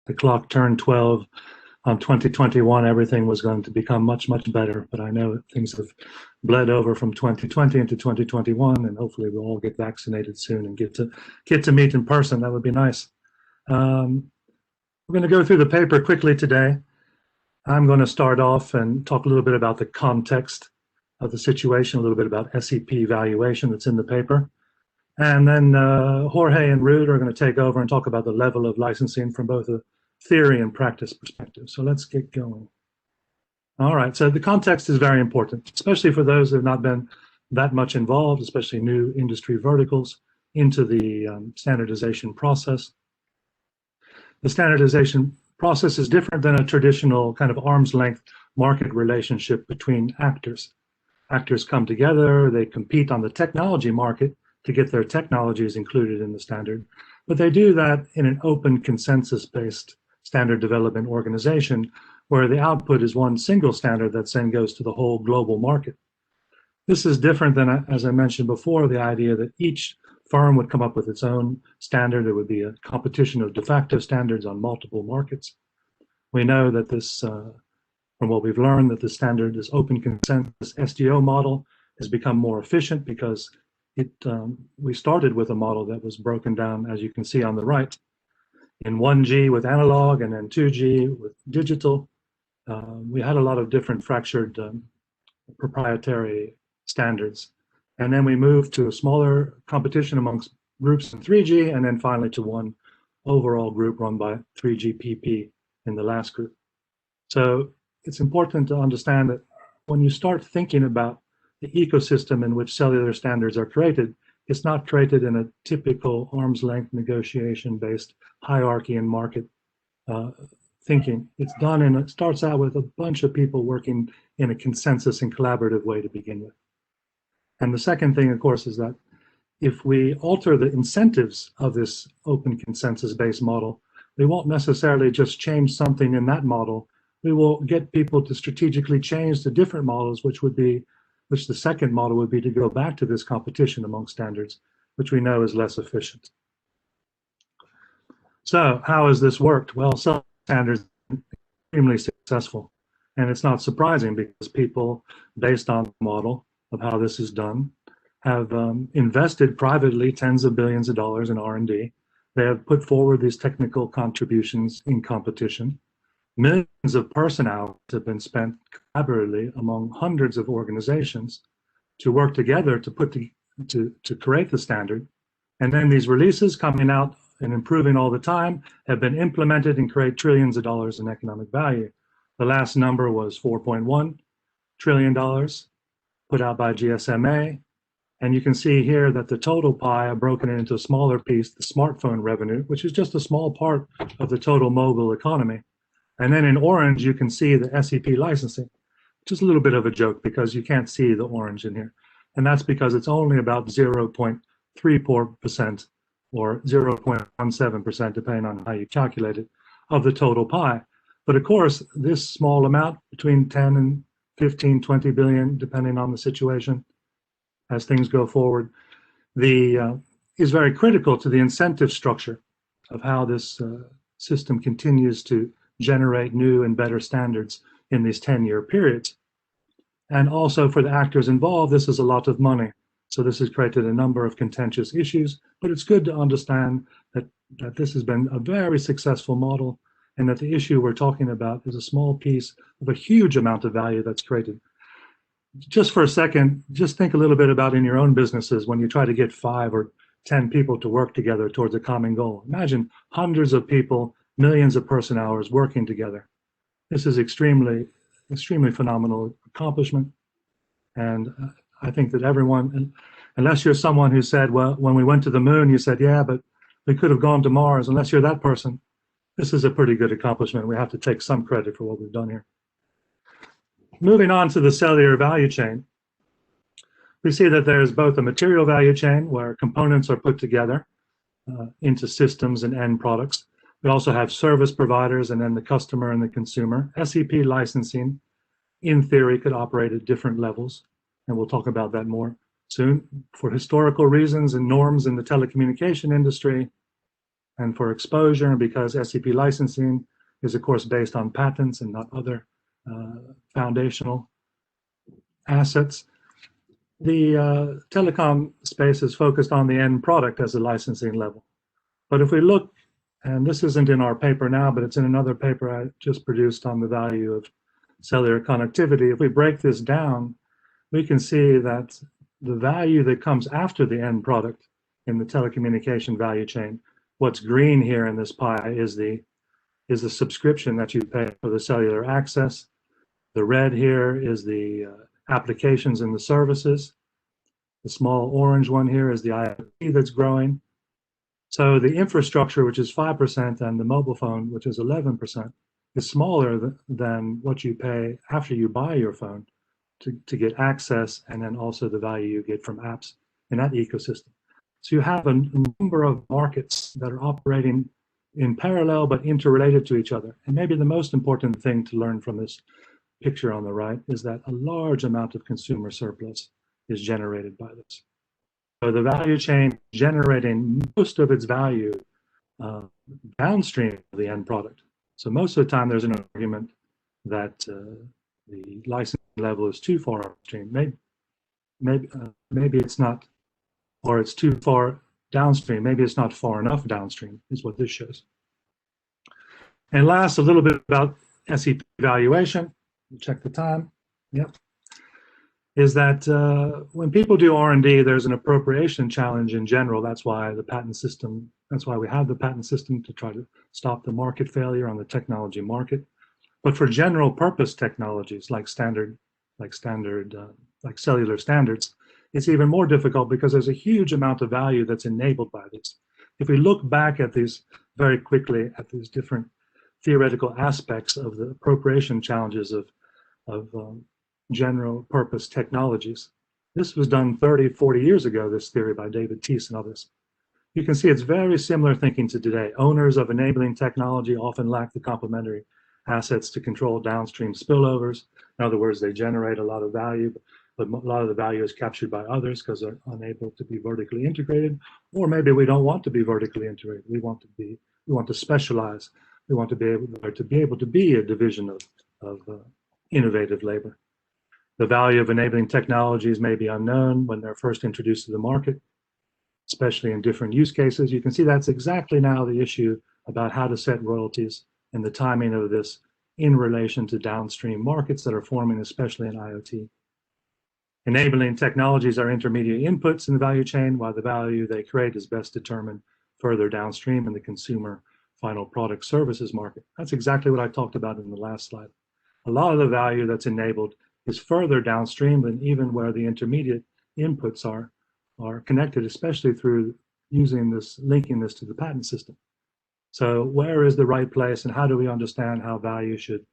the clock turned 12 on 2021, everything was going to become much, much better. But I know things have bled over from 2020 into 2021, and hopefully we'll all get vaccinated soon and get to meet in person. That would be nice. We're going to go through the paper quickly today. I'm going to start off and talk a little bit about the context of the situation, a little bit about SEP evaluation that's in the paper. And then Jorge and Ruud are going to take over and talk about the level of licensing from both a theory and practice perspective. So let's get going. All right, so the context is very important, especially for those who have not been that much involved, especially new industry verticals, into the standardization process. The standardization process is different than a traditional kind of arm's length market relationship between actors. Actors come together, they compete on the technology market to get their technologies included in the standard, but they do that in an open consensus-based standard development organization where the output is one single standard that then goes to the whole global market. This is different than, as I mentioned before, the idea that each firm would come up with its own standard. There would be a competition of de facto standards on multiple markets. We know that this, from what we've learned, that the standard, this open consensus SDO model has become more efficient because we started with a model that was broken down, as you can see on the right, in 1G with analog and then 2G with digital. We had a lot of different fractured proprietary standards. And then we moved to a smaller competition amongst groups in 3G, and then finally to one overall group run by 3GPP in the last group. So it's important to understand that when you start thinking about the ecosystem in which cellular standards are created, it's not created in a typical arm's length negotiation-based hierarchy and market thinking. It's done and it starts out with a bunch of people working in a consensus and collaborative way to begin with. And the second thing, of course, is that if we alter the incentives of this open consensus-based model, we won't necessarily just change something in that model. We will get people to strategically change the different models, which the second model would be to go back to this competition among standards, which we know is less efficient. So how has this worked? Well, some standards are extremely successful. And it's not surprising because people, based on the model of how this is done, have invested privately tens of billions of dollars in R&D. They have put forward these technical contributions in competition. Millions of person-hours have been spent collaboratively among hundreds of organizations to work together to create the standard. And then these releases coming out and improving all the time have been implemented and create trillions of dollars in economic value. The last number was $4.1 trillion put out by GSMA. And you can see here that the total pie, I've broken it into a smaller piece, the smartphone revenue, which is just a small part of the total mobile economy. And then in orange, you can see the SEP licensing, which is a little bit of a joke because you can't see the orange in here. And that's because it's only about 0.34% or 0.17%, depending on how you calculate it, of the total pie. But of course, this small amount, between 10 and 15, 20 billion, depending on the situation, as things go forward, is very critical to the incentive structure of how this system continues to generate new and better standards in these 10-year periods. And also for the actors involved, this is a lot of money. So this has created a number of contentious issues, but it's good to understand that this has been a very successful model and that the issue we're talking about is a small piece of a huge amount of value that's created. Just for a second, just think a little bit about in your own businesses when you try to get 5 or 10 people to work together towards a common goal. Imagine hundreds of people, millions of person hours working together. This is extremely phenomenal accomplishment. And I think that everyone, unless you're someone who said, well, when we went to the moon, you said, yeah, but we could have gone to Mars. Unless you're that person, this is a pretty good accomplishment. We have to take some credit for what we've done here. Moving on to the cellular value chain, we see that there's both a material value chain where components are put together into systems and end products. We also have service providers and then the customer and the consumer. SEP licensing, in theory, could operate at different levels, and we'll talk about that more soon. For historical reasons and norms in the telecommunication industry, and for exposure, and because SEP licensing is, of course, based on patents and not other foundational assets, the telecom space is focused on the end product as a licensing level. But if we look, and this isn't in our paper now, but it's in another paper I just produced on the value of cellular connectivity. If we break this down, we can see that the value that comes after the end product in the telecommunication value chain, what's green here in this pie is the subscription that you pay for the cellular access. The red here is the applications and the services. The small orange one here is the IoT that's growing. So the infrastructure, which is 5%, and the mobile phone, which is 11%, is smaller than what you pay after you buy your phone to get access, and then also the value you get from apps in that ecosystem. So you have a number of markets that are operating in parallel but interrelated to each other. And maybe the most important thing to learn from this picture on the right is that a large amount of consumer surplus is generated by this. So the value chain generating most of its value downstream of the end product. So most of the time there's an argument that the licensing level is too far upstream. Maybe it's not, or it's too far downstream. Maybe it's not far enough downstream is what this shows. And last, a little bit about SEP evaluation. Check the time. Yep. Is that when people do R&D, there's an appropriation challenge in general. That's why the patent system, that's why we have the patent system, to try to stop the market failure on the technology market. But for general purpose technologies like cellular standards, it's even more difficult because there's a huge amount of value that's enabled by this. If we look back at these very quickly at these different theoretical aspects of the appropriation challenges of general purpose technologies. This was done 30, 40 years ago, this theory by David Teese and others. You can see it's very similar thinking to today. Owners of enabling technology often lack the complementary assets to control downstream spillovers. In other words, they generate a lot of value, but a lot of the value is captured by others because they're unable to be vertically integrated. Or maybe we don't want to be vertically integrated. We want to specialize. We want to be able to be a division of innovative labor. The value of enabling technologies may be unknown when they're first introduced to the market, especially in different use cases. You can see that's exactly now the issue about how to set royalties and the timing of this in relation to downstream markets that are forming, especially in IoT. Enabling technologies are intermediate inputs in the value chain, while the value they create is best determined further downstream in the consumer final product services market. That's exactly what I talked about in the last slide. A lot of the value that's enabled is further downstream than even where the intermediate inputs are connected, especially through using this, linking this to the patent system. So where is the right place, and how do we understand how value should,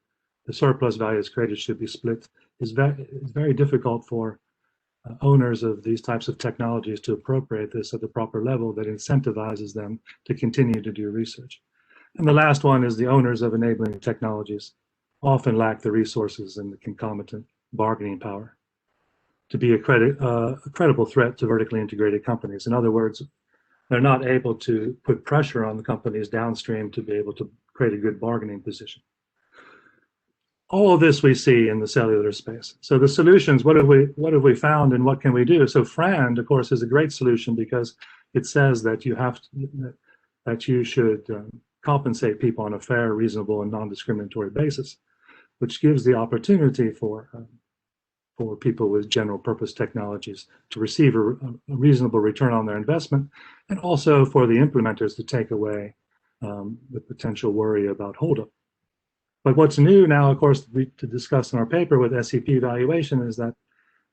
the surplus values created should be split? It's very difficult for owners of these types of technologies to appropriate this at the proper level that incentivizes them to continue to do research. And the last one is the owners of enabling technologies often lack the resources and the concomitant bargaining power to be a credible threat to vertically integrated companies. In other words, they're not able to put pressure on the companies downstream to be able to create a good bargaining position. All of this we see in the cellular space. So the solutions, what have we found, and what can we do? So FRAND, of course, is a great solution because it says that you should compensate people on a fair, reasonable, and non-discriminatory basis, which gives the opportunity for people with general purpose technologies to receive a reasonable return on their investment, and also for the implementers to take away the potential worry about holdup. But what's new now, of course, to discuss in our paper with SEP evaluation is that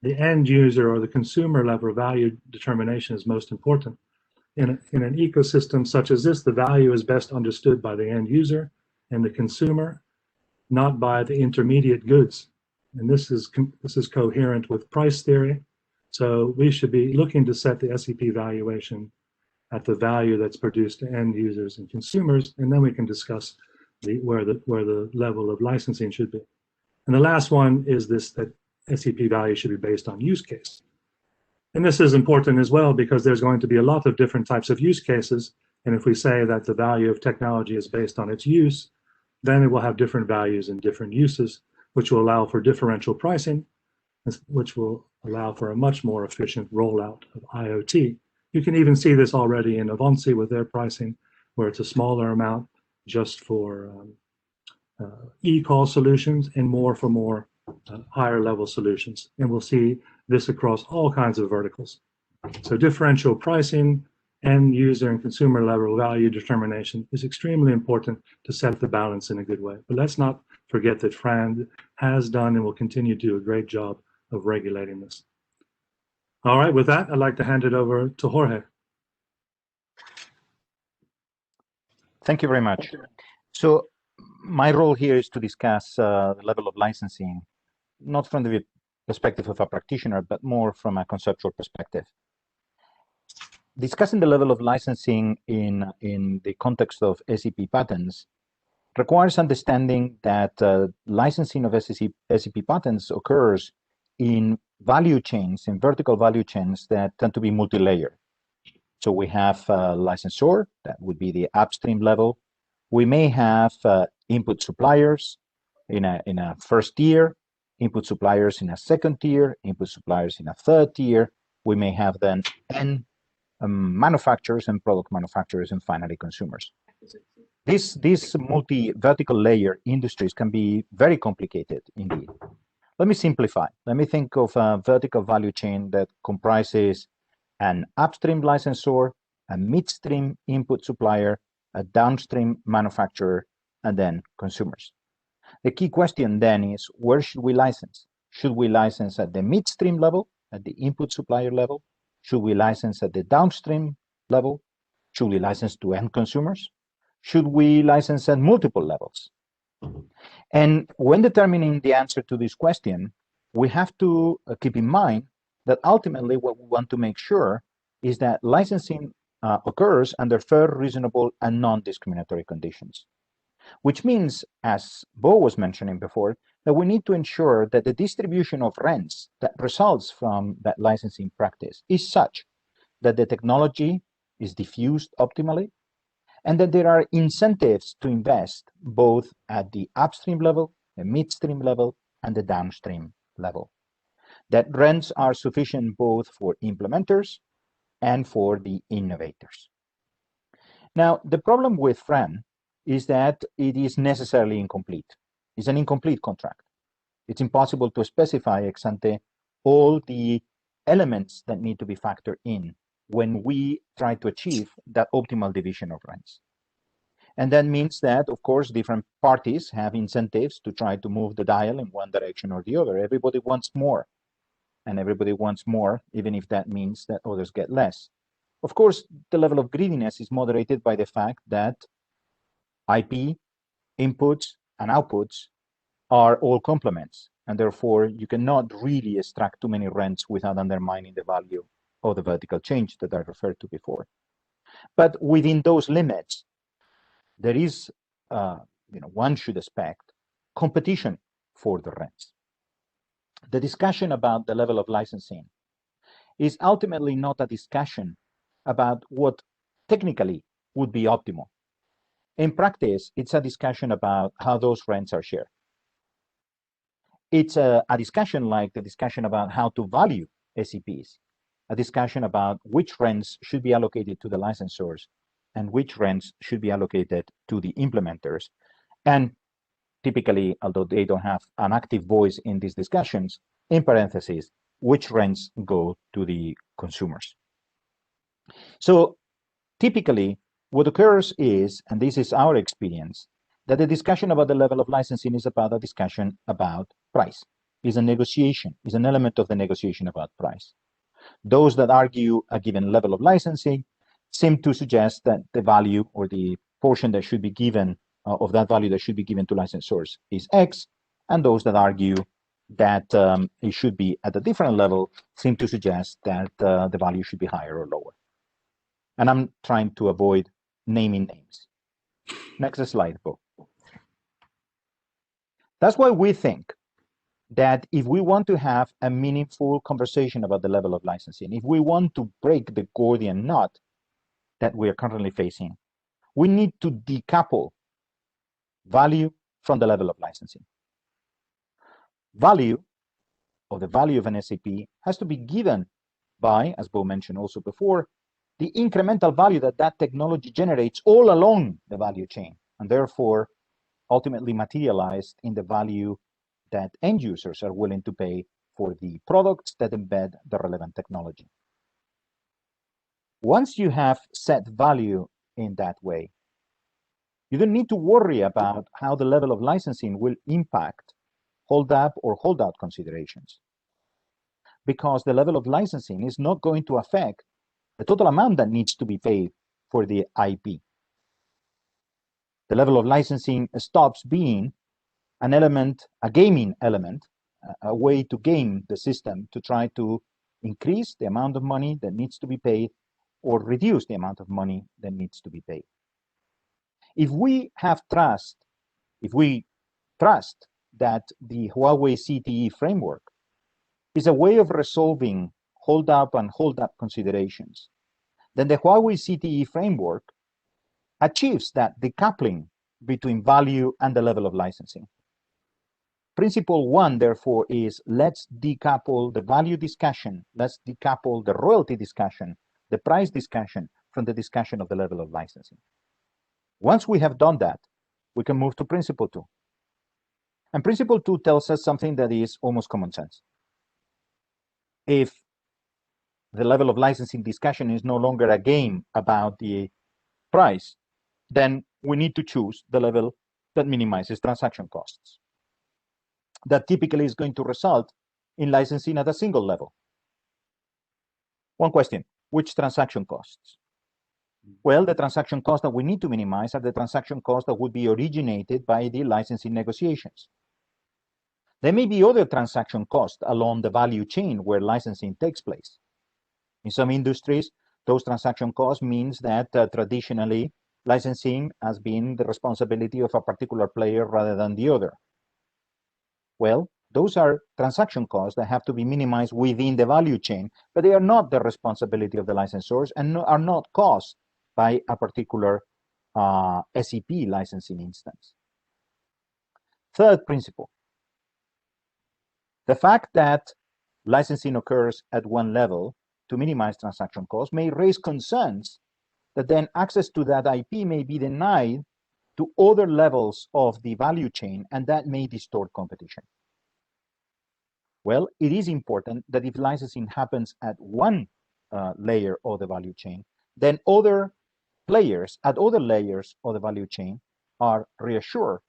the end user or the consumer level value determination is most important. In an ecosystem such as this, the value is best understood by the end user and the consumer, not by the intermediate goods. And this is coherent with price theory. So we should be looking to set the SEP valuation at the value that's produced to end users and consumers, and then we can discuss where the level of licensing should be. And the last one is this, that SEP value should be based on use case. And this is important as well because there's going to be a lot of different types of use cases, And if we say that the value of technology is based on its use, then it will have different values and different uses, which will allow for differential pricing, which will allow for a much more efficient rollout of IoT. You can even see this already in Avanci with their pricing, where it's a smaller amount just for e-call solutions and more for more higher level solutions. And we'll see this across all kinds of verticals. So differential pricing, end user and consumer level value determination is extremely important to set the balance in a good way. But let's not forget that Fran has done and will continue to do a great job of regulating this. All right, with that, I'd like to hand it over to Jorge. Thank you very much. So my role here is to discuss the level of licensing, not from the perspective of a practitioner, but more from a conceptual perspective. Discussing the level of licensing in the context of SEP patents requires understanding that licensing of SEP patents occurs in value chains, in vertical value chains that tend to be multi-layered. So we have a licensor, that would be the upstream level. We may have input suppliers in a first tier, input suppliers in a second tier, input suppliers in a third tier. We may have then end manufacturers and product manufacturers, and finally consumers. These multi-vertical layer industries can be very complicated indeed. Let me simplify. Let me think of a vertical value chain that comprises an upstream licensor, a midstream input supplier, a downstream manufacturer, and then consumers. The key question then is, where should we license? Should we license at the midstream level, at the input supplier level? Should we license at the downstream level? Should we license to end consumers? Should we license at multiple levels? And when determining the answer to this question, we have to keep in mind that ultimately what we want to make sure is that licensing occurs under fair, reasonable, and non-discriminatory conditions. Which means, as Bo was mentioning before, that we need to ensure that the distribution of rents that results from that licensing practice is such that the technology is diffused optimally, and that there are incentives to invest both at the upstream level, the midstream level, and the downstream level. That rents are sufficient both for implementers and for the innovators. Now, the problem with FRAN is that it is necessarily incomplete. It's an incomplete contract. It's impossible to specify ex ante all the elements that need to be factored in when we try to achieve that optimal division of rents. And that means that, of course, different parties have incentives to try to move the dial in one direction or the other. Everybody wants more, and everybody wants more, even if that means that others get less. Of course, the level of greediness is moderated by the fact that IP, inputs, and outputs are all complements, and therefore you cannot really extract too many rents without undermining the value of the vertical change that I referred to before. But within those limits, there is, one should expect competition for the rents. The discussion about the level of licensing is ultimately not a discussion about what technically would be optimal. In practice, it's a discussion about how those rents are shared. It's a discussion like the discussion about how to value SEPs, a discussion about which rents should be allocated to the licensors and which rents should be allocated to the implementers. And typically, although they don't have an active voice in these discussions, in parentheses, which rents go to the consumers. So typically, what occurs is, and this is our experience, that the discussion about the level of licensing is about a discussion about price. It's a negotiation, it's an element of the negotiation about price. Those that argue a given level of licensing seem to suggest that the value or the portion that should be given of that value that should be given to licensors is X, and those that argue that it should be at a different level seem to suggest that the value should be higher or lower. And I'm trying to avoid naming names. Next slide, Bo. That's why we think that if we want to have a meaningful conversation about the level of licensing, if we want to break the Gordian knot, that we are currently facing, we need to decouple value from the level of licensing. Value, or the value of an SEP, has to be given by, as Bo mentioned also before, the incremental value that that technology generates all along the value chain, and therefore ultimately materialized in the value that end users are willing to pay for the products that embed the relevant technology. Once you have set value in that way, you don't need to worry about how the level of licensing will impact hold-up or hold-out considerations, because the level of licensing is not going to affect the total amount that needs to be paid for the IP. The level of licensing stops being an element, a gaming element, a way to game the system to try to increase the amount of money that needs to be paid or reduce the amount of money that needs to be paid. If we trust that the Huawei CTE framework is a way of resolving hold-up and hold-up considerations, then the Huawei CTE framework achieves that decoupling between value and the level of licensing. Principle one, therefore, is let's decouple the value discussion, let's decouple the royalty discussion, the price discussion from the discussion of the level of licensing. Once we have done that, we can move to principle two. And principle two tells us something that is almost common sense. If the level of licensing discussion is no longer a game about the price, then we need to choose the level that minimizes transaction costs. That typically is going to result in licensing at a single level. One question, which transaction costs? Well, the transaction costs that we need to minimize are the transaction costs that would be originated by the licensing negotiations. There may be other transaction costs along the value chain where licensing takes place. In some industries, those transaction costs means that traditionally licensing has been the responsibility of a particular player rather than the other. Well, those are transaction costs that have to be minimized within the value chain, but they are not the responsibility of the licensors and are not caused by a particular SEP licensing instance. Third principle, the fact that licensing occurs at one level to minimize transaction costs may raise concerns that then access to that IP may be denied to other levels of the value chain, and that may distort competition. Well, it is important that if licensing happens at one layer of the value chain, then other players at other layers of the value chain are reassured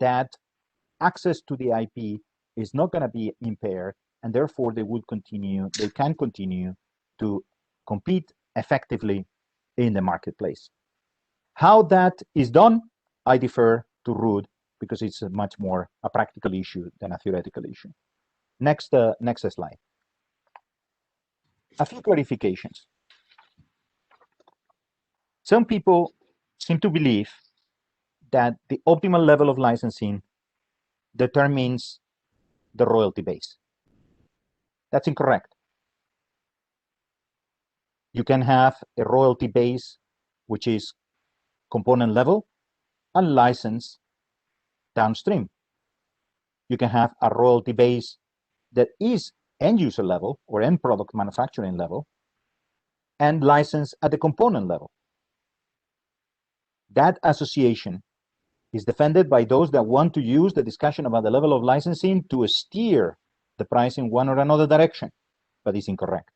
that access to the IP is not going to be impaired, and therefore they can continue to compete effectively in the marketplace. How that is done, I defer to Ruud, because it's much more a practical issue than a theoretical issue. Next slide. A few clarifications. Some people seem to believe that the optimal level of licensing determines the royalty base. That's incorrect. You can have a royalty base which is component level and license downstream. You can have a royalty base that is end user level or end product manufacturing level and license at the component level. That association is defended by those that want to use the discussion about the level of licensing to steer the price in one or another direction, but it's incorrect.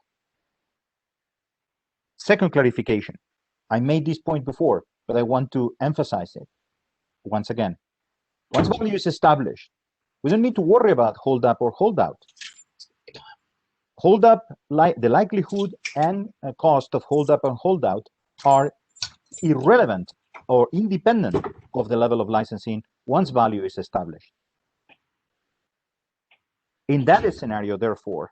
Second clarification. I made this point before, but I want to emphasize it once again. Once value is established, we don't need to worry about hold up or hold out. Hold up, the likelihood and cost of hold up and hold out are irrelevant or independent of the level of licensing once value is established. In that scenario, therefore,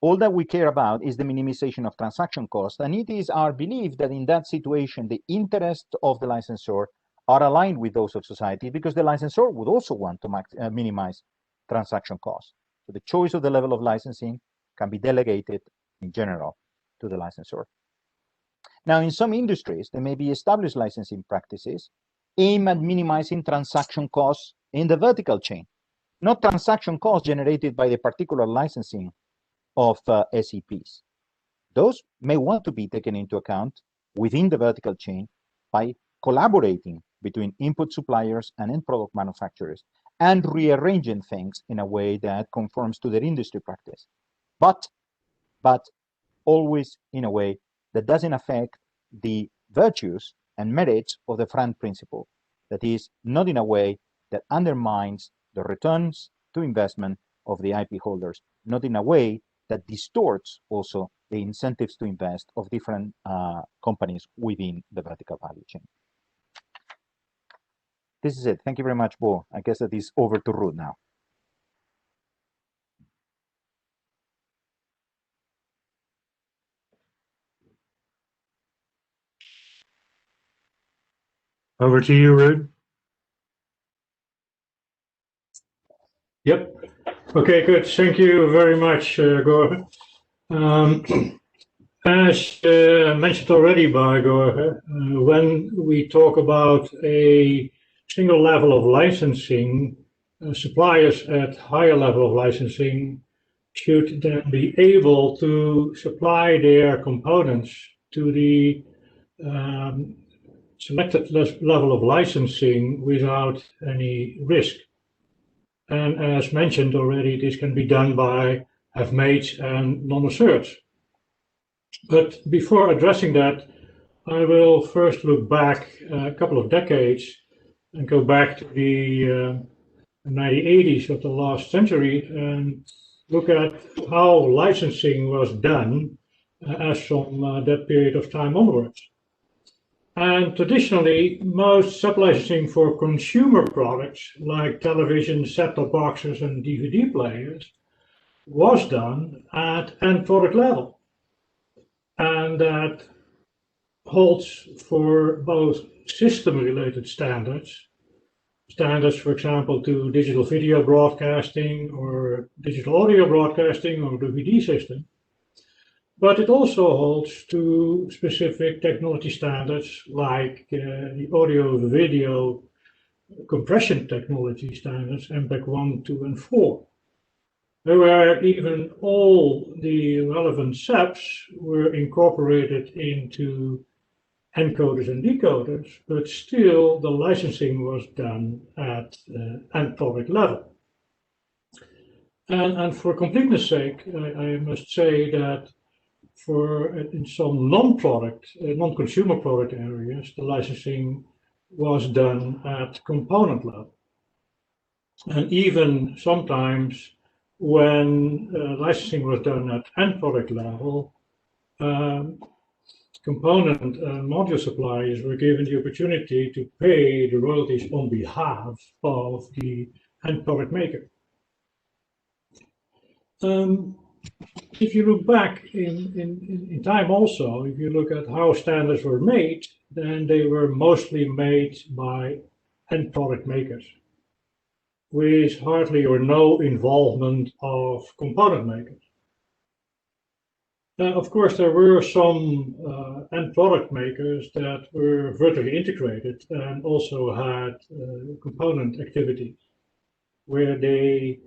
all that we care about is the minimization of transaction costs, and it is our belief that in that situation, the interests of the licensor are aligned with those of society, because the licensor would also want to minimize transaction costs. So the choice of the level of licensing can be delegated in general to the licensor. Now, in some industries, there may be established licensing practices aimed at minimizing transaction costs in the vertical chain, not transaction costs generated by the particular licensing of SEPs. Those may want to be taken into account within the vertical chain by collaborating between input suppliers and end product manufacturers and rearranging things in a way that conforms to their industry practice, but always in a way that doesn't affect the virtues and merits of the FRAND principle. That is, not in a way that undermines the returns to investment of the IP holders, not in a way that distorts also the incentives to invest of different companies within the vertical value chain. This is it. Thank you very much, Bo. I guess that is over to Ruth now. Over to you, Ruud. Yep. Okay, good. Thank you very much, Jorge. As mentioned already by Jorge, when we talk about a single level of licensing, suppliers at higher level of licensing should then be able to supply their components to the selected level of licensing without any risk. And as mentioned already, this can be done by have-mates and non-asserts. But before addressing that, I will first look back a couple of decades and go back to the 1980s of the last century and look at how licensing was done as from that period of time onwards. And traditionally, most sub-licensing for consumer products like television, set-top boxes, and DVD players was done at end product level. And that holds for both system-related standards, for example, to digital video broadcasting or digital audio broadcasting or DVD system. But it also holds to specific technology standards like the audio-video compression technology standards, MPEG 1, 2, and 4, where even all the relevant SEPs were incorporated into encoders and decoders, but still the licensing was done at end product level. And for completeness sake, I must say that in some non-consumer product areas, the licensing was done at component level. And even sometimes when licensing was done at end product level, component and module suppliers were given the opportunity to pay the royalties on behalf of the end product maker. If you look back in time also, if you look at how standards were made, then they were mostly made by end product makers, with hardly or no involvement of component makers. Of course, there were some end product makers that were vertically integrated and also had component activities where they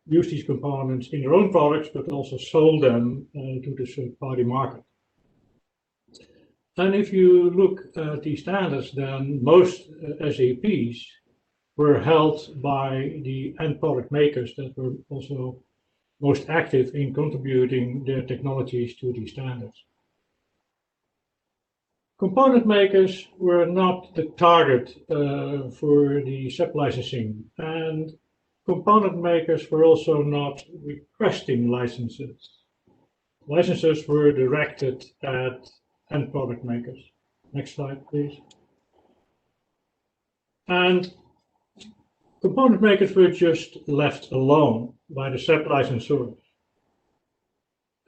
use these components in their own products, but also sold them to the third-party market. And if you look at these standards, then most SEPs were held by the end product makers that were also most active in contributing their technologies to these standards. Component makers were not the target for the sub-licensing, and component makers were also not requesting licenses. Licenses were directed at end product makers. Next slide, please. And component makers were just left alone by the sub-licensors.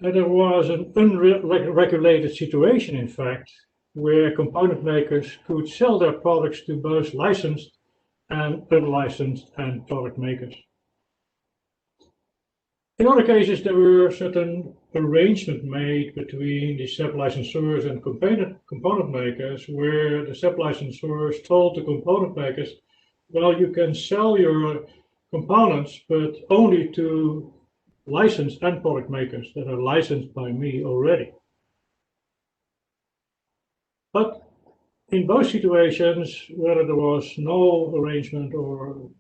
And there was an unregulated situation, in fact, where component makers could sell their products to both licensed and unlicensed end product makers. In other cases, there were certain arrangement made between the SEP licensors and component makers, where the SEP licensors told the component makers, well, you can sell your components, but only to licensed end product makers that are licensed by me already. But in both situations, whether there was no arrangement or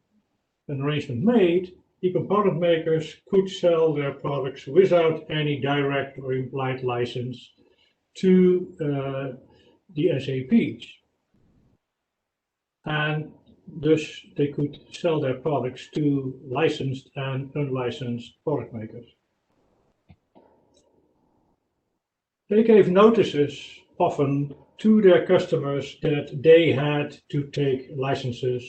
an arrangement made, the component makers could sell their products without any direct or implied license to the SEPs. And thus they could sell their products to licensed and unlicensed product makers. They gave notices often to their customers that they had to take licenses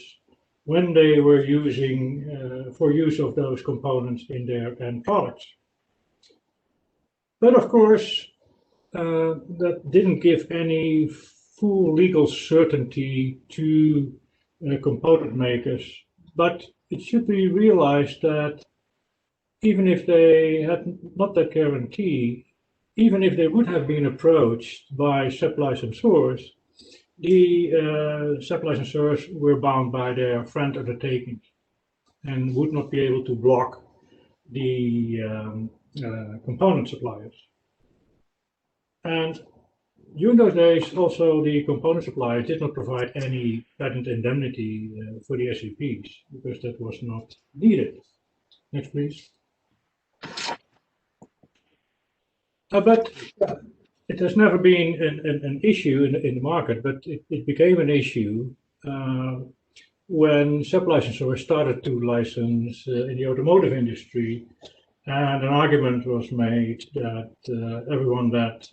when they were using for use of those components in their end products. But of course, that didn't give any full legal certainty to component makers. But it should be realized that even if they had not that guarantee, even if they would have been approached by SEP licensors, the SEP licensors were bound by their friend undertakings and would not be able to block the component suppliers. And during those days, also the component suppliers did not provide any patent indemnity for the SEPs because that was not needed. Next, please. But it has never been an issue in the market, but it became an issue when SEP licensors started to license in the automotive industry, and an argument was made that everyone that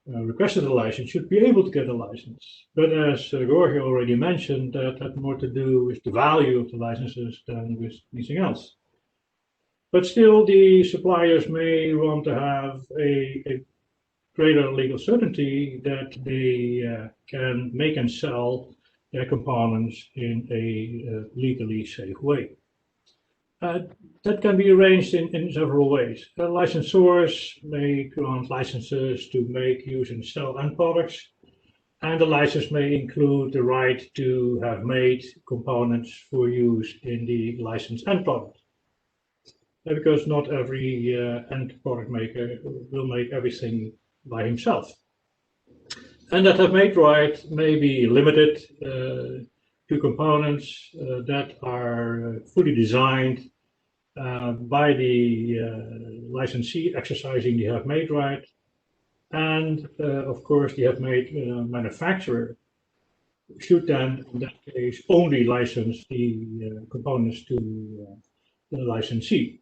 requested a license should be able to get a license. But as Jorge already mentioned, that had more to do with the value of the licenses than with anything else. But still, the suppliers may want to have a greater legal certainty that they can make and sell their components in a legally safe way. That can be arranged in several ways. Licensors may grant licenses to make, use, and sell end products, and the license may include the right to have made components for use in the licensed end product. Because not every end product maker will make everything by himself. And that have made right may be limited to components that are fully designed by the licensee exercising the have made right. And of course, the have made manufacturer should then, in that case, only license the components to the licensee.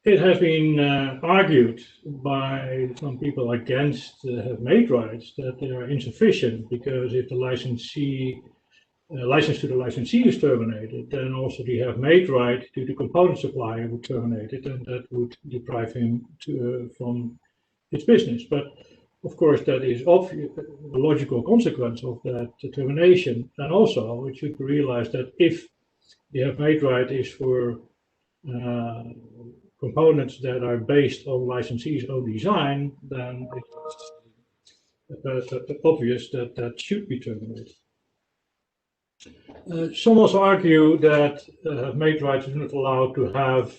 It has been argued by some people against have made rights that they are insufficient, because if the licensee license to the licensee is terminated, then also the have made right to the component supplier would terminate it, and that would deprive him from his business. But of course, that is obvious, a logical consequence of that termination. And also, it should be realized that if the have made right is for components that are based on licensee's own design, then it's obvious that that should be terminated. Some also argue that have-made rights do not allow to have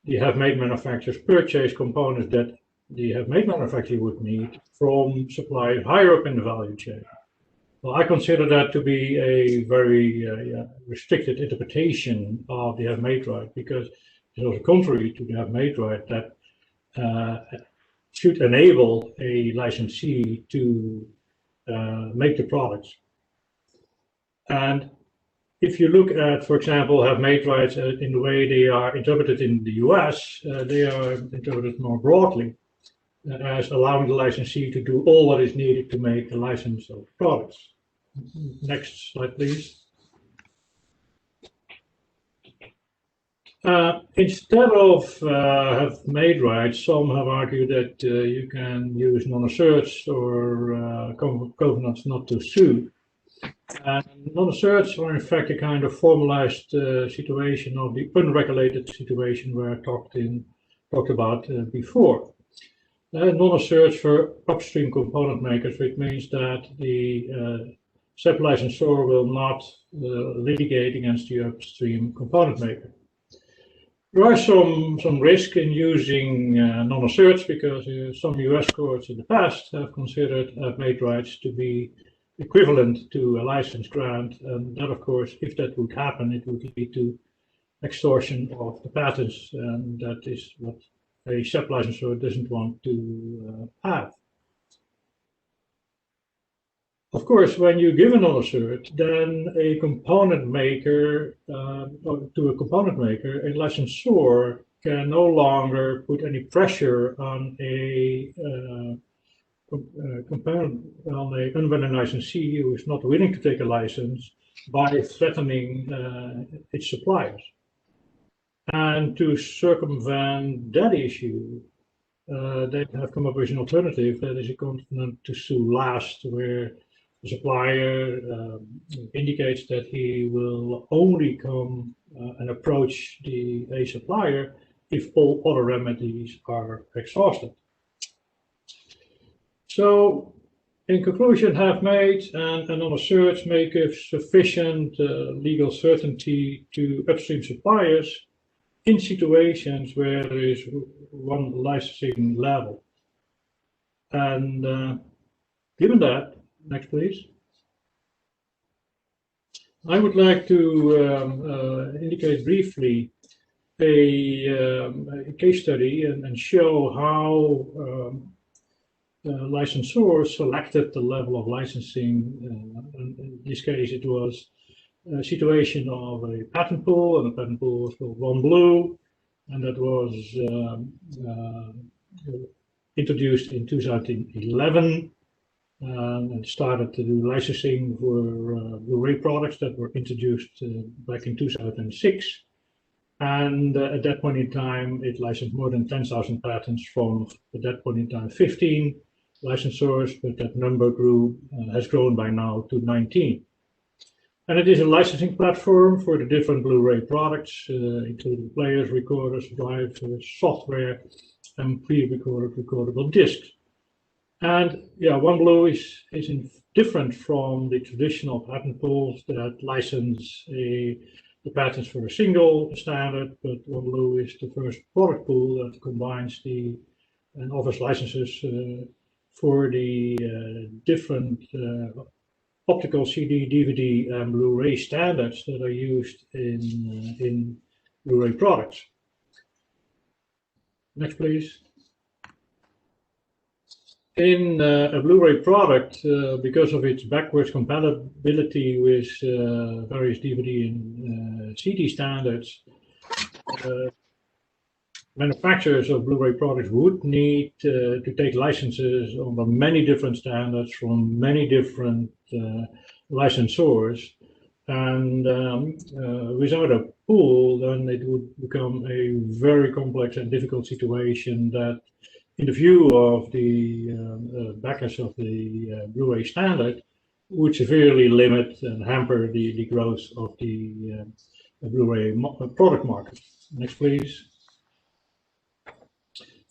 the have-made manufacturers purchase components that the have-made manufacturer would need from suppliers higher up in the value chain. Well, I consider that to be a very restricted interpretation of the have-made right, because it's also contrary to the have-made right that should enable a licensee to make the products. And if you look at, for example, have-made rights in the way they are interpreted in the US, they are interpreted more broadly as allowing the licensee to do all what is needed to make the license of products. Next slide, please. Instead of have-made rights, some have argued that you can use non-asserts or covenants not to sue. Non-asserts are in fact a kind of formalized situation of the unregulated situation where I talked in talked about before. Non-asserts for upstream component makers, which means that the SEP licensor will not litigate against the upstream component maker. There are some risk in using non-asserts because some US courts in the past have made rights to be equivalent to a license grant, and that, of course, if that would happen, it would lead to extortion of the patents, and that is what a SEP licensor doesn't want to have. Of course, when you give a non-assert, then a component maker, to a component maker, a licensor can no longer put any pressure on a unwilling licensee who is not willing to take a license by threatening its suppliers. And to circumvent that issue, they have come up with an alternative that is equivalent to sue last, where the supplier indicates that he will only come and approach a supplier if all other remedies are exhausted. So, in conclusion, have made and non-asserts may give sufficient legal certainty to upstream suppliers in situations where there is one licensing level. And given that, next please, I would like to indicate briefly a case study and show how licensors selected the level of licensing. In this case, it was a situation of a patent pool, and the patent pool was called One Blue, and that was introduced in 2011 and started to do licensing for Blu-ray products that were introduced back in 2006. And at that point in time, it licensed more than 10,000 patents from, at that point in time, 15 licensors, but that number has grown by now to 19. And it is a licensing platform for the different Blu-ray products, including players, recorders, drives, software, and pre-recorded recordable discs. And yeah, One Blue is different from the traditional patent pools that license the patents for a single standard, but One Blue is the first product pool that combines and offers licenses for the different optical CD, DVD, and Blu-ray standards that are used in Blu-ray products. Next, please. In a Blu-ray product, because of its backwards compatibility with various DVD and CD standards, manufacturers of Blu-ray products would need to take licenses on many different standards from many different licensors. And without a pool, then it would become a very complex and difficult situation that, in the view of the backers of the Blu-ray standard, would severely limit and hamper the growth of the Blu-ray product market. Next, please.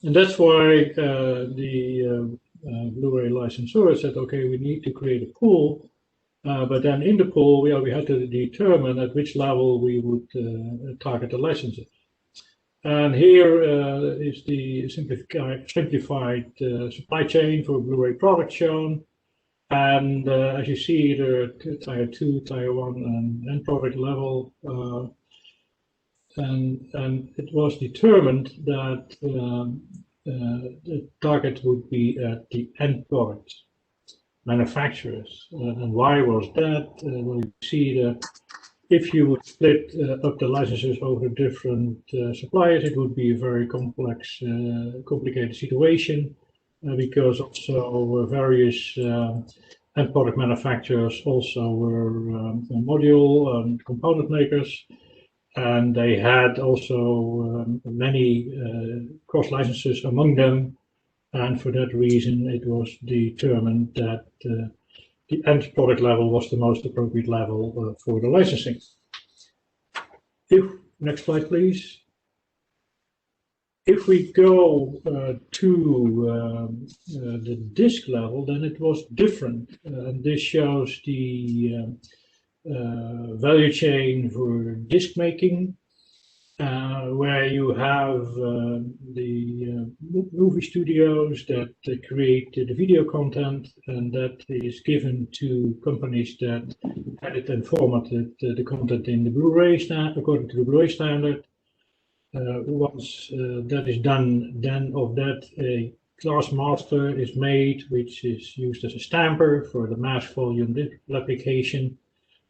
And that's why the Blu-ray licensor said, okay, we need to create a pool, but then in the pool, we had to determine at which level we would target the licenses. And here is the simplified supply chain for Blu-ray products shown. And as you see, there are Tier 2, Tier 1, and end product level. And it was determined that the target would be at the end product manufacturers. And why was that? Well, you see that if you would split up the licenses over different suppliers, it would be a very complex, complicated situation because also various end product manufacturers also were module and component makers, and they had also many cross licenses among them, and for that reason it was determined that the end product level was the most appropriate level for the licensing. Next slide, please. if we go to the disk level, then it was different. This shows the value chain for disk making, where you have the movie studios that create the video content, and that is given to companies that edit and formatted the content in the Blu-ray standard, according to the Blu-ray standard. Once that is done, then of that a class master is made, which is used as a stamper for the mass volume application,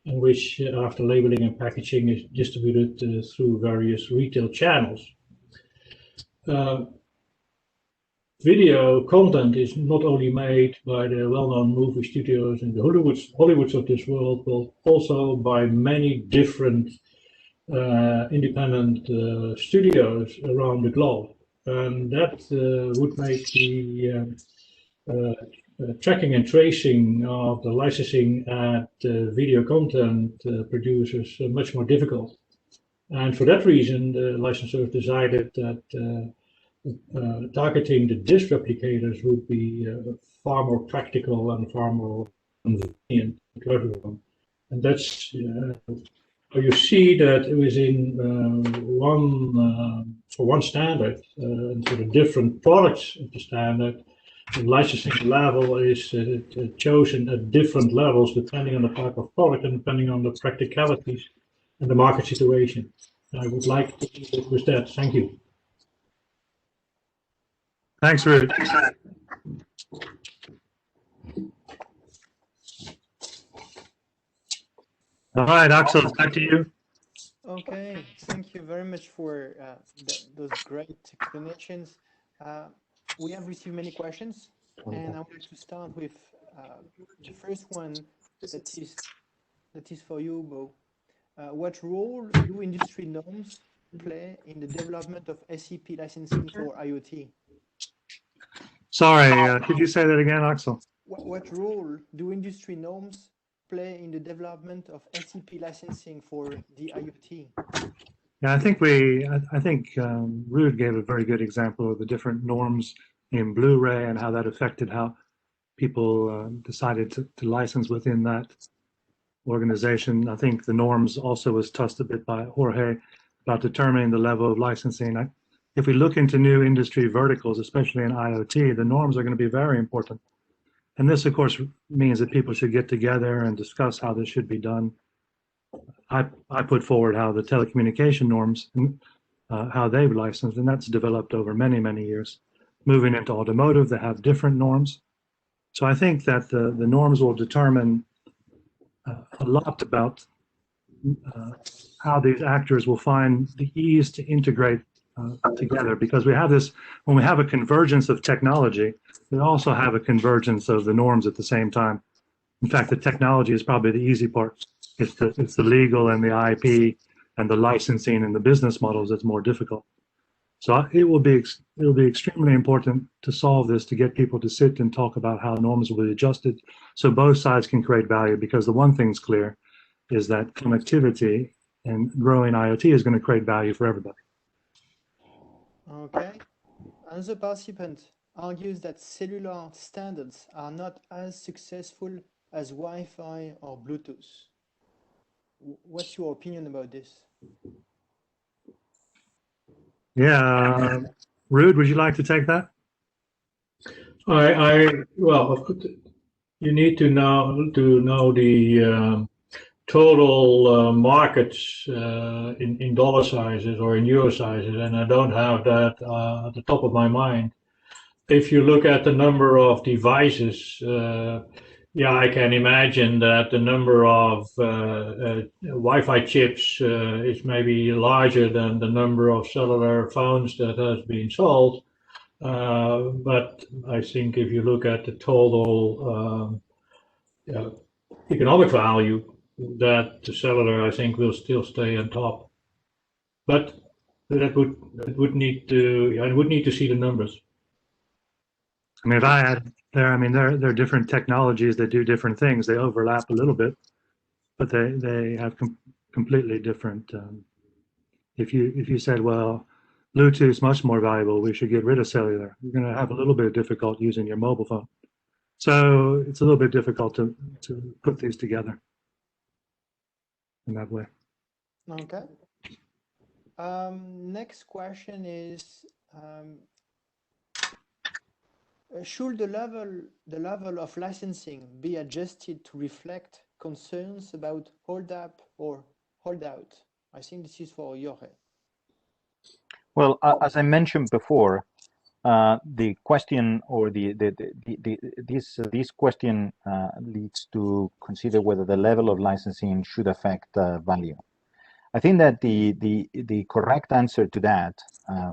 and which after labeling and packaging is distributed through various retail channels. Video content is not only made by the well-known movie studios and the Hollywoods of this world, but also by many different independent studios around the globe. And that would make the tracking and tracing of the licensing at video content producers much more difficult. And for that reason, the licensors decided that targeting the disk replicators would be far more practical and far more convenient to everyone. And that's how you see that within for one standard, and for the different products of the standard, the licensing level is chosen at different levels depending on the type of product and depending on the practicalities and the market situation. And I would like to leave it with that. Thank you. Thanks, Ruud. All right, Axel, back to you. Okay, thank you very much for those great explanations. We have received many questions, and I would like to start with the first one that is for you, Bo. What role do industry norms play in the development of SEP licensing for IoT? Sorry, could you say that again, Axel? What role do industry norms play in the development of SEP licensing for the IoT? Yeah, I think Ruud gave a very good example of the different norms in Blu-ray and how that affected how people decided to license within that organization. I think the norms also was touched a bit by Jorge about determining the level of licensing. If we look into new industry verticals, especially in IoT, the norms are going to be very important. And this, of course, means that people should get together and discuss how this should be done. I put forward how the telecommunication norms, how they've licensed, and that's developed over many, many years. Moving into automotive, they have different norms. So I think that the norms will determine a lot about how these actors will find the ease to integrate together, because we have this, when we have a convergence of technology, we also have a convergence of the norms at the same time. In fact, the technology is probably the easy part. It's the legal and the IP and the licensing and the business models that's more difficult. So it will be extremely important to solve this, to get people to sit and talk about how norms will be adjusted so both sides can create value, because the one thing's clear is that connectivity and growing IoT is going to create value for everybody. Okay. Another participant argues that cellular standards are not as successful as Wi-Fi or Bluetooth. What's your opinion about this? Yeah, Ruud, would you like to take that? Well, you need to know the total markets in dollar sizes or in euro sizes, and I don't have that at the top of my mind. If you look at the number of devices, yeah, I can imagine that the number of Wi-Fi chips is maybe larger than the number of cellular phones that has been sold. But I think if you look at the total economic value, that the cellular, I think, will still stay on top. But I would need to see the numbers. I mean, if I had there, I mean, there are different technologies that do different things. They overlap a little bit, but they have completely different. If you said, well, Bluetooth's much more valuable. We should get rid of cellular. You're going to have a little bit of difficult using your mobile phone. So it's a little bit difficult to put these together in that way. Okay. Next question is, should the level of licensing be adjusted to reflect concerns about hold up or hold out? I think this is for Jorge. Well, as I mentioned before, the question or this question leads to consider whether the level of licensing should affect value. I think that the correct answer to that,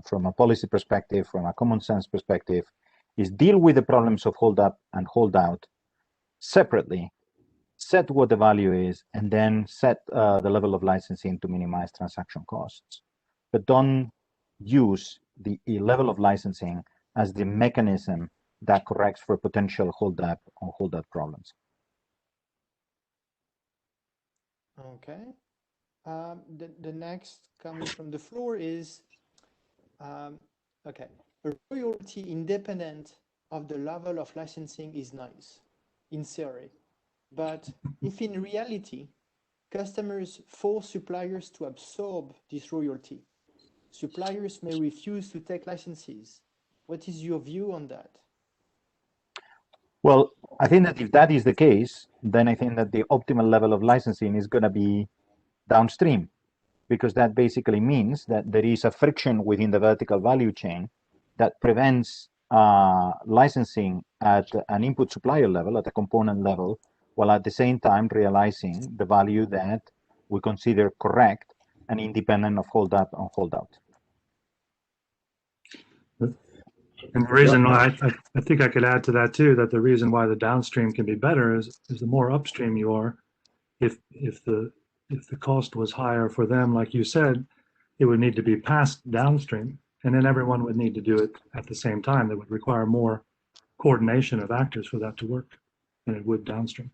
from a policy perspective, from a common sense perspective, is deal with the problems of hold up and hold out separately, set what the value is, and then set the level of licensing to minimize transaction costs. But don't use the level of licensing as the mechanism that corrects for potential hold up or hold out problems. Okay. The next coming from the floor is, okay, a royalty independent of the level of licensing is nice in theory, but if in reality customers force suppliers to absorb this royalty, suppliers may refuse to take licenses. What is your view on that? Well, I think that if that is the case, then I think that the optimal level of licensing is going to be downstream, because that basically means that there is a friction within the vertical value chain that prevents licensing at an input supplier level, at a component level, while at the same time realizing the value that we consider correct and independent of hold up and hold out. And the reason why I think I could add to that too, that the reason why the downstream can be better is the more upstream you are. If the cost was higher for them, like you said, it would need to be passed downstream, and then everyone would need to do it at the same time. That would require more coordination of actors for that to work than it would downstream.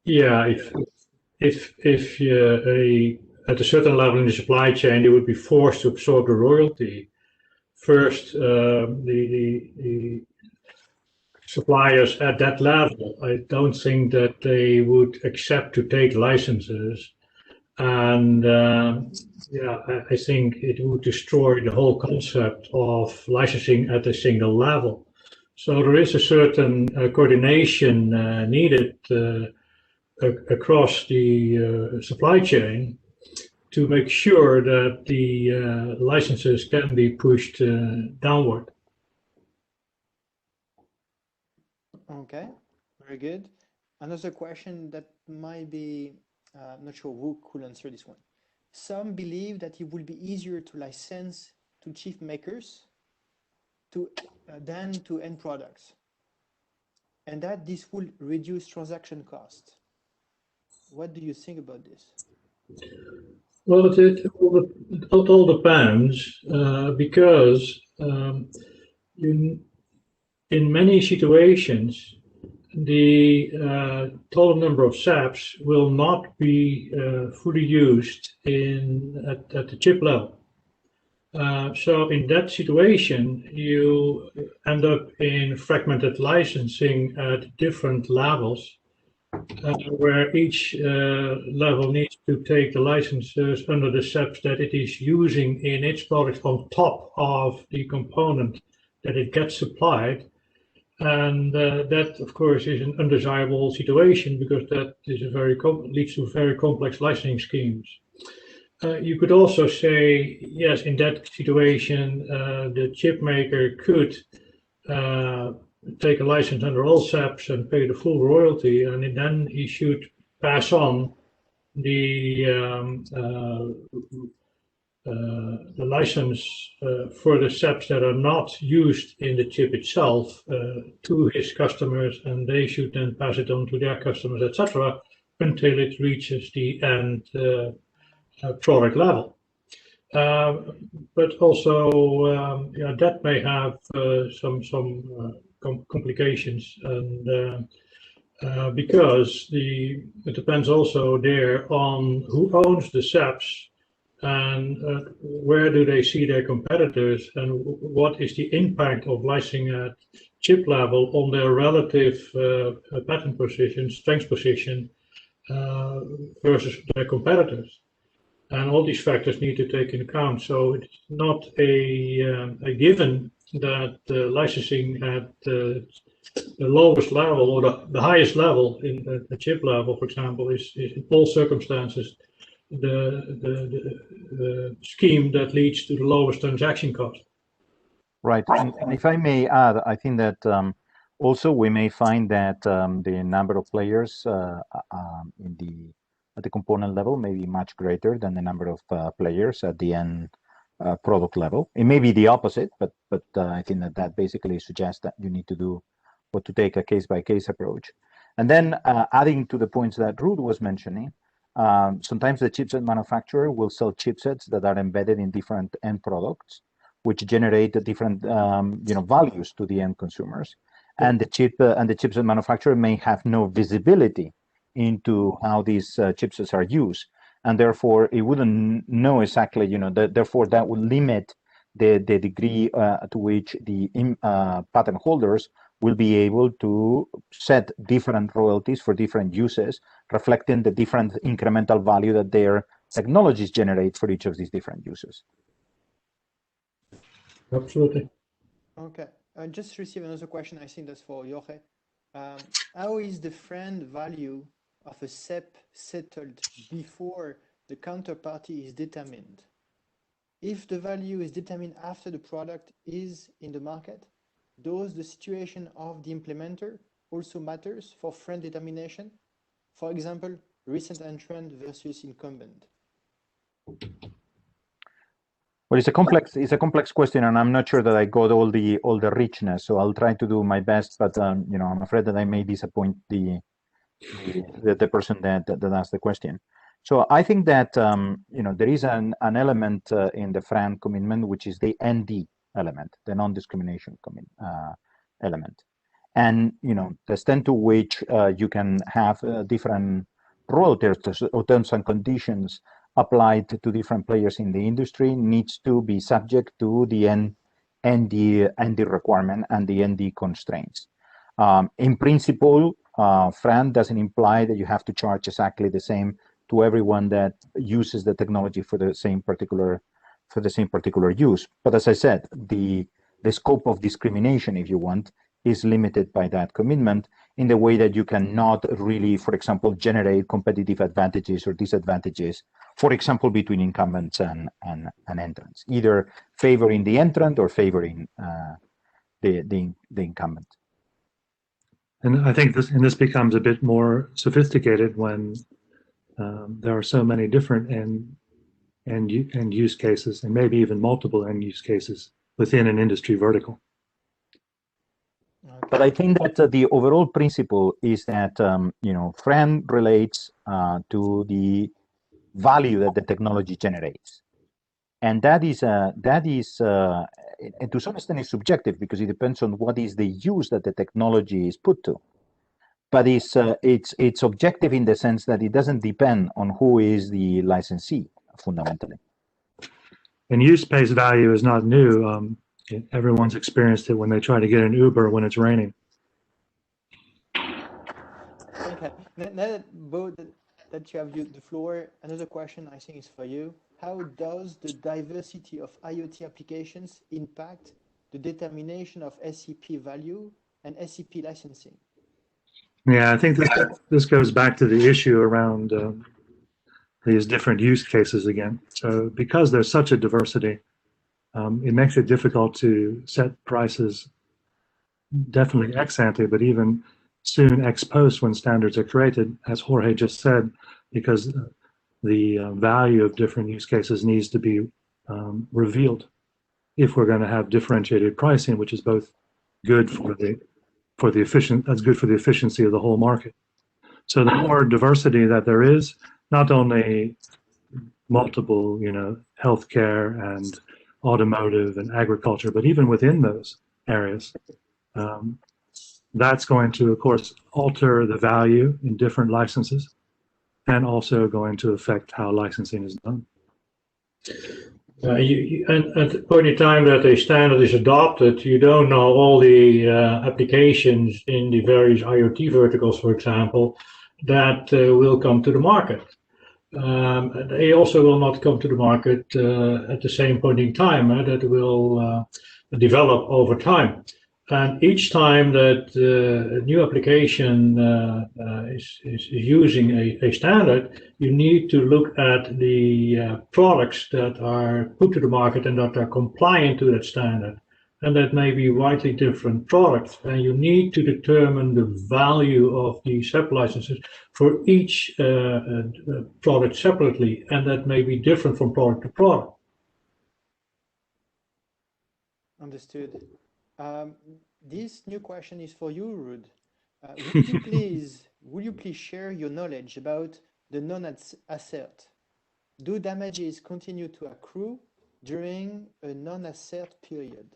Yeah, if at a certain level in the supply chain, they would be forced to absorb the royalty. First, the suppliers at that level, I don't think that they would accept to take licenses, and yeah, I think it would destroy the whole concept of licensing at a single level. So there is a certain coordination needed across the supply chain to make sure that the licenses can be pushed downward. Okay, very good. Another question that might be, I'm not sure who could answer this one. Some believe that it will be easier to license to chip makers than to end products, and that this will reduce transaction costs. What do you think about this? Well, it all depends, because in many situations, the total number of SEPs will not be fully used at the chip level. So in that situation, you end up in fragmented licensing at different levels, where each level needs to take the licenses under the SEPs that it is using in its product on top of the component that it gets supplied. And that, of course, is an undesirable situation, because that is leads to very complex licensing schemes. You could also say, yes, in that situation, the chip maker could take a license under all SEPs and pay the full royalty, and then he should pass on the license for the SEPs that are not used in the chip itself to his customers, and they should then pass it on to their customers, etc., until it reaches the end product level. But also, yeah, that may have some complications, and because it depends also there on who owns the SEPs and where do they see their competitors, and what is the impact of licensing at chip level on their relative patent position, strength position versus their competitors. And all these factors need to take into account. So it's not a given that licensing at the lowest level or the highest level in the chip level, for example, is in all circumstances the scheme that leads to the lowest transaction cost. Right, and if I may add, I think that also we may find that the number of players at the component level may be much greater than the number of players at the end product level. It may be the opposite, but I think that basically suggests that you need to do or to take a case-by-case approach. And then adding to the points that Ruth was mentioning, sometimes the chipset manufacturer will sell chipsets that are embedded in different end products, which generate different values to the end consumers. And the chipset manufacturer may have no visibility into how these chipsets are used, and therefore it wouldn't know exactly, therefore that would limit the degree to which the patent holders will be able to set different royalties for different uses, reflecting the different incremental value that their technologies generate for each of these different uses. Absolutely. Okay, I just received another question. I think that's for Jorge. How is the friend value of a SEP settled before the counterparty is determined? If the value is determined after the product is in the market, does the situation of the implementer also matters for friend determination? For example, recent entrant versus incumbent. Well, it's a complex question, and I'm not sure that I got all the richness. So I'll try to do my best, but I'm afraid that I may disappoint the person that asked the question. So I think that there is an element in the FRAND commitment, which is the ND element, the non-discrimination element, and the extent to which you can have different royalties or terms and conditions applied to different players in the industry needs to be subject to the ND requirement and the ND constraints. In principle, FRAND doesn't imply that you have to charge exactly the same to everyone that uses the technology for the same particular use. But as I said, the scope of discrimination, if you want, is limited by that commitment in the way that you cannot really, for example, generate competitive advantages or disadvantages, for example, between incumbents and entrants, either favoring the entrant or favoring the incumbent. And I think this becomes a bit more sophisticated when there are so many different end use cases, and maybe even multiple end use cases within an industry vertical. But I think that the overall principle is that FRAND relates to the value that the technology generates, and that is and to some extent is subjective because it depends on what is the use that the technology is put to. But it's objective in the sense that it doesn't depend on who is the licensee fundamentally. And use-based value is not new. Everyone's experienced it when they try to get an Uber when it's raining. Okay, now that you have the floor, another question I think is for you. How does the diversity of IoT applications impact the determination of SEP value and SEP licensing? Yeah, I think this goes back to the issue around these different use cases again. So because there's such a diversity, it makes it difficult to set prices definitely ex ante, but even soon ex post when standards are created, as Jorge just said, because the value of different use cases needs to be revealed if we're going to have differentiated pricing, which is both good for the efficiency of the whole market. So the more diversity that there is, not only multiple, healthcare and automotive and agriculture, but even within those areas, that's going to, of course, alter the value in different licenses and also going to affect how licensing is done. And at the point in time that a standard is adopted, you don't know all the applications in the various IoT verticals, for example, that will come to the market. They also will not come to the market at the same point in time. That will develop over time. And each time that a new application is using a standard, you need to look at the products that are put to the market and that are compliant to that standard. And that may be widely different products. And you need to determine the value of the SEP licenses for each product separately. And that may be different from product to product. Understood. This new question is for you, Ruud. Would you please share your knowledge about the non-assert? Do damages continue to accrue during a non-assert period?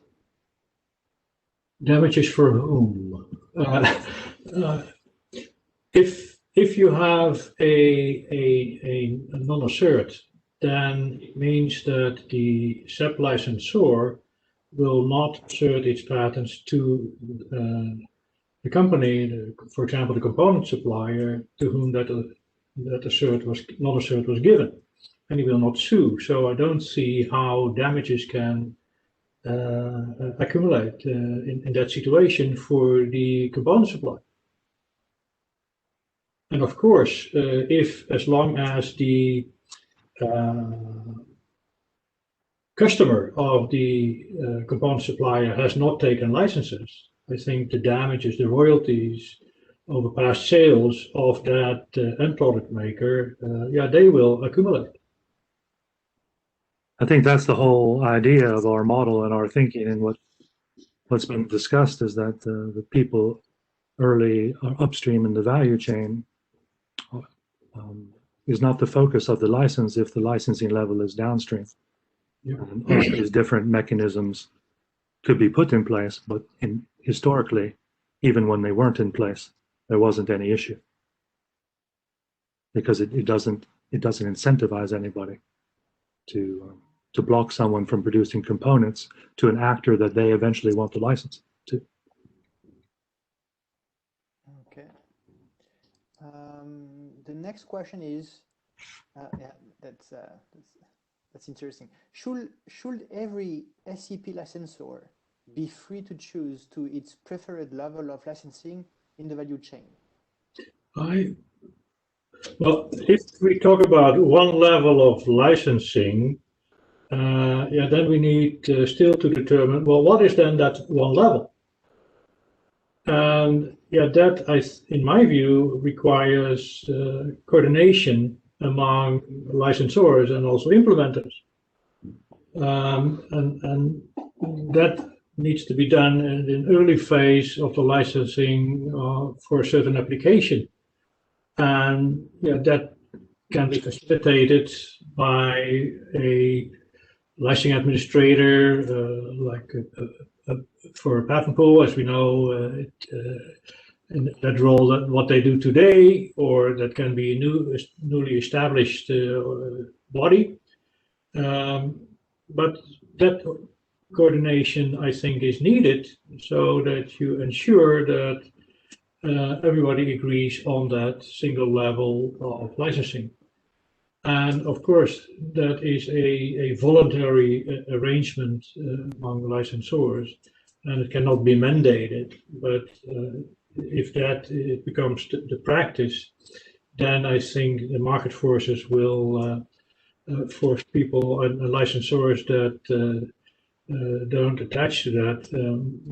Damages for whom? If you have a non-assert, then it means that the SEP licensor will not assert its patents to the company, for example, the component supplier to whom that non-assert was given, and he will not sue. So I don't see how damages can accumulate in that situation for the component supplier. And of course, as long as the customer of the component supplier has not taken licenses, I think the damages, the royalties over past sales of that end product maker, they will accumulate. I think that's the whole idea of our model and our thinking, and what's been discussed is that the people early upstream in the value chain is not the focus of the license if the licensing level is downstream. Yeah. And all these different mechanisms could be put in place, but historically, even when they weren't in place, there wasn't any issue because it doesn't incentivize anybody to block someone from producing components to an actor that they eventually want the license to. Okay. The next question is, that's interesting. Should every SEP licensor be free to choose to its preferred level of licensing in the value chain? Well, if we talk about one level of licensing, then we need still to determine, well, what is then that one level? And that, in my view, requires coordination among licensors and also implementers. And that needs to be done in an early phase of the licensing for a certain application. And that can be facilitated by a licensing administrator, like for a patent pool, as we know, in that role, that what they do today, or that can be a newly established body. But that coordination, I think, is needed so that you ensure that everybody agrees on that single level of licensing. And of course, that is a voluntary arrangement among licensors, and it cannot be mandated. But if that becomes the practice, then I think the market forces will force people and licensors that don't attach to that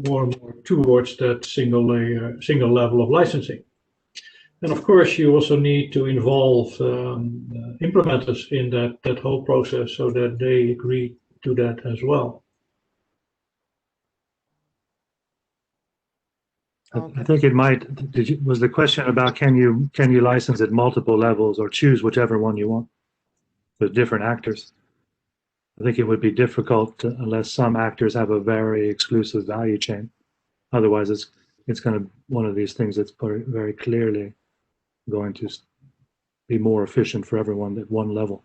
more and more towards that single level of licensing. And of course, you also need to involve implementers in that whole process so that they agree to that as well. I think it might. Was the question about can you license at multiple levels or choose whichever one you want with different actors? I think it would be difficult unless some actors have a very exclusive value chain. Otherwise, it's kind of one of these things that's very clearly going to be more efficient for everyone at one level.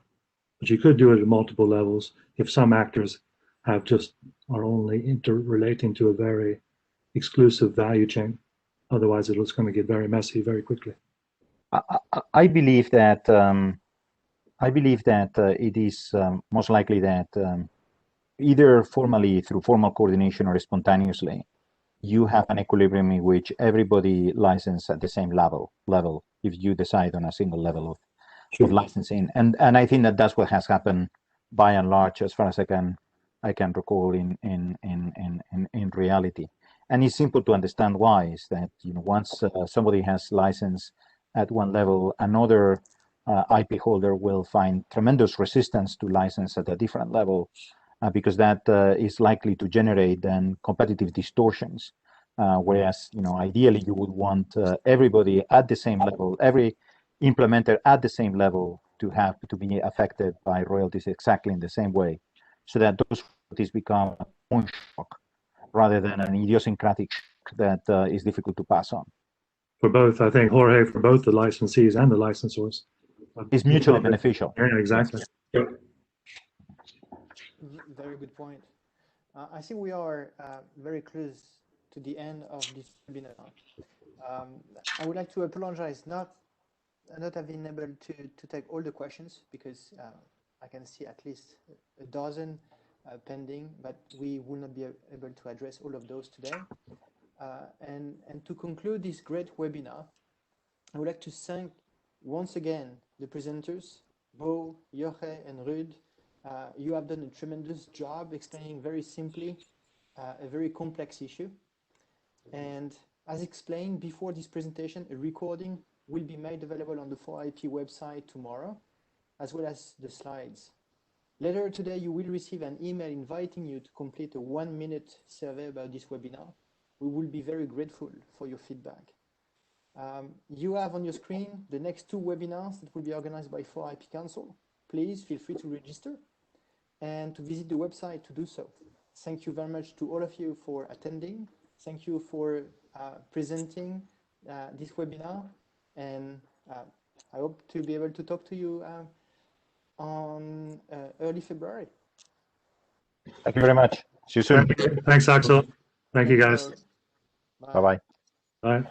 But you could do it at multiple levels if some actors are only interrelating to a very exclusive value chain. Otherwise, it's going to get very messy very quickly. I believe that it is most likely that either formally through formal coordination or spontaneously, you have an equilibrium in which everybody licenses at the same level if you decide on a single level of licensing. And I think that that's what has happened by and large, as far as I can recall in reality. And it's simple to understand why. Is that once somebody has license at one level, another IP holder will find tremendous resistance to license at a different level, because that is likely to generate then competitive distortions. Whereas ideally you would want everybody at the same level, every implementer at the same level to be affected by royalties exactly in the same way, so that those royalties become a point shock rather than an idiosyncratic shock that is difficult to pass on. For both, I think, Jorge, for both the licensees and the licensors. It's mutually beneficial. Yeah, exactly. Yeah. Very good point. I think we are very close to the end of this webinar. I would like to apologize not having been able to take all the questions, because I can see at least a dozen pending, but we will not be able to address all of those today. And to conclude this great webinar, I would like to thank once again the presenters, Bo, Jorge, and Ruud. You have done a tremendous job explaining very simply a very complex issue. And as explained before this presentation, a recording will be made available on the 4IP website tomorrow, as well as the slides. Later today, you will receive an email inviting you to complete a 1-minute survey about this webinar. We will be very grateful for your feedback. You have on your screen the next 2 webinars that will be organized by 4IP Council. Please feel free to register and to visit the website to do so. Thank you very much to all of you for attending. Thank you for presenting this webinar, and I hope to be able to talk to you on early February. Thank you very much. See you soon. Thanks, Axel. Thank you, guys. Bye. Bye-bye. Bye.